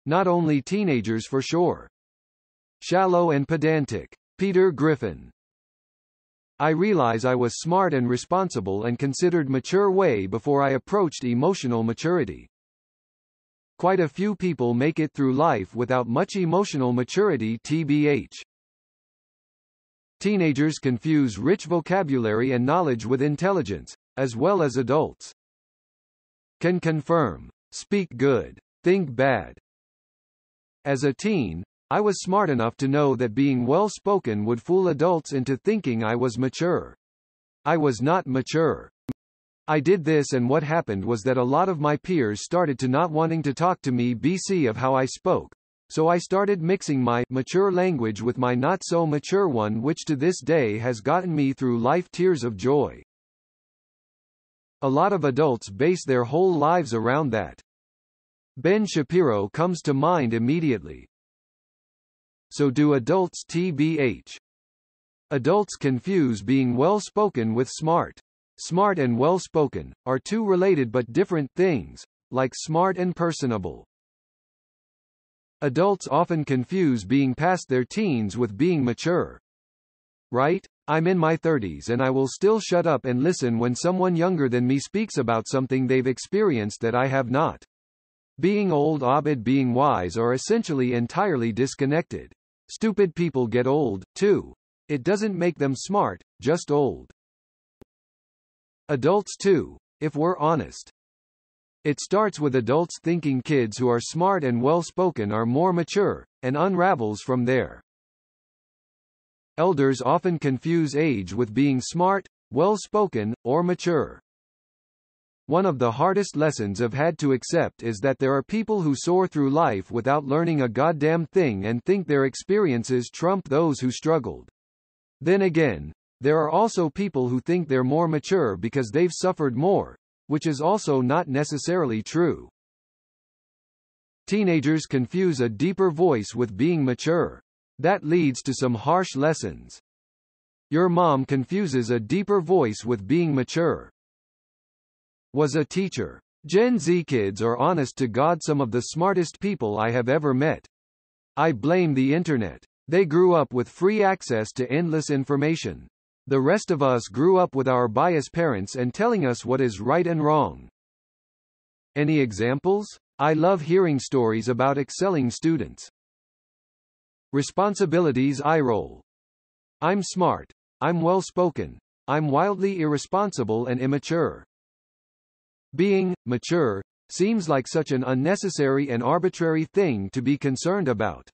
Not only teenagers for sure. Shallow and pedantic. Peter Griffin. I realize I was smart and responsible and considered mature way before I approached emotional maturity. Quite a few people make it through life without much emotional maturity tbh. Teenagers confuse rich vocabulary and knowledge with intelligence, as well as adults. Can confirm. Speak good. Think bad. As a teen, I was smart enough to know that being well-spoken would fool adults into thinking I was mature. I was not mature. I did this, and what happened was that a lot of my peers started to not wanting to talk to me because of how I spoke. So I started mixing my mature language with my not so mature one, which to this day has gotten me through life tears of joy. A lot of adults base their whole lives around that. Ben Shapiro comes to mind immediately. So do adults tbh. Adults confuse being well-spoken with smart. Smart and well-spoken are two related but different things, like smart and personable. Adults often confuse being past their teens with being mature. Right? I'm in my 30s and I will still shut up and listen when someone younger than me speaks about something they've experienced that I have not. Being old and being wise are essentially entirely disconnected. Stupid people get old, too. It doesn't make them smart, just old. Adults too, if we're honest. It starts with adults thinking kids who are smart and well-spoken are more mature, and unravels from there. Elders often confuse age with being smart, well-spoken, or mature. One of the hardest lessons I've had to accept is that there are people who soar through life without learning a goddamn thing and think their experiences trump those who struggled. Then again, there are also people who think they're more mature because they've suffered more, which is also not necessarily true. Teenagers confuse a deeper voice with being mature. That leads to some harsh lessons. Your mom confuses a deeper voice with being mature. Was a teacher. Gen Z kids are honest to God some of the smartest people I have ever met. I blame the internet. They grew up with free access to endless information. The rest of us grew up with our biased parents and telling us what is right and wrong. Any examples? I love hearing stories about excelling students. Responsibilities eye roll. I'm smart. I'm well-spoken. I'm wildly irresponsible and immature. Being mature seems like such an unnecessary and arbitrary thing to be concerned about.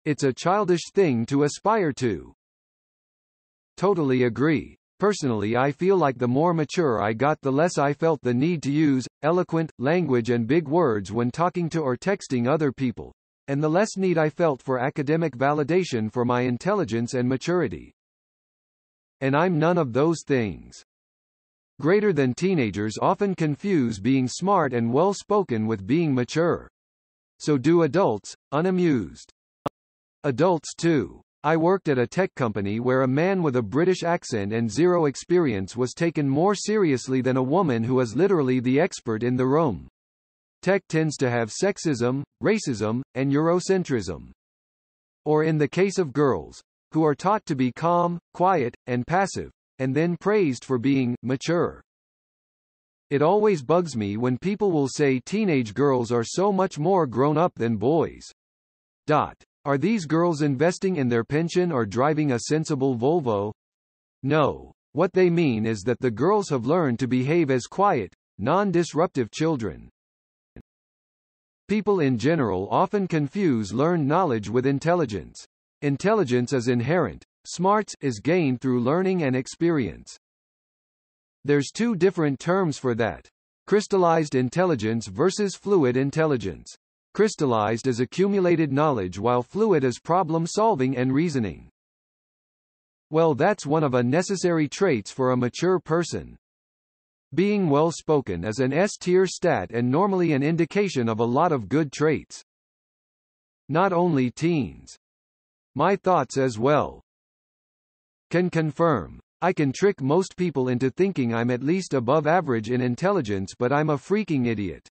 It's a childish thing to aspire to. Totally agree. Personally, I feel like the more mature I got, the less I felt the need to use eloquent language and big words when talking to or texting other people, and the less need I felt for academic validation for my intelligence and maturity. And I'm none of those things. Greater than teenagers often confuse being smart and well-spoken with being mature. So do adults, unamused. Adults too. I worked at a tech company where a man with a British accent and zero experience was taken more seriously than a woman who is literally the expert in the room. Tech tends to have sexism, racism, and Eurocentrism. Or in the case of girls, who are taught to be calm, quiet, and passive, and then praised for being mature. It always bugs me when people will say teenage girls are so much more grown up than boys. Are these girls investing in their pension or driving a sensible Volvo? No. What they mean is that the girls have learned to behave as quiet, non-disruptive children. People in general often confuse learned knowledge with intelligence. Intelligence is inherent. Smarts is gained through learning and experience. There's two different terms for that. Crystallized intelligence versus fluid intelligence. Crystallized is accumulated knowledge while fluid is problem-solving and reasoning. Well, that's one of a necessary traits for a mature person. Being well-spoken is an S-tier stat and normally an indication of a lot of good traits. Not only teens. My thoughts as well. Can confirm. I can trick most people into thinking I'm at least above average in intelligence, but I'm a freaking idiot.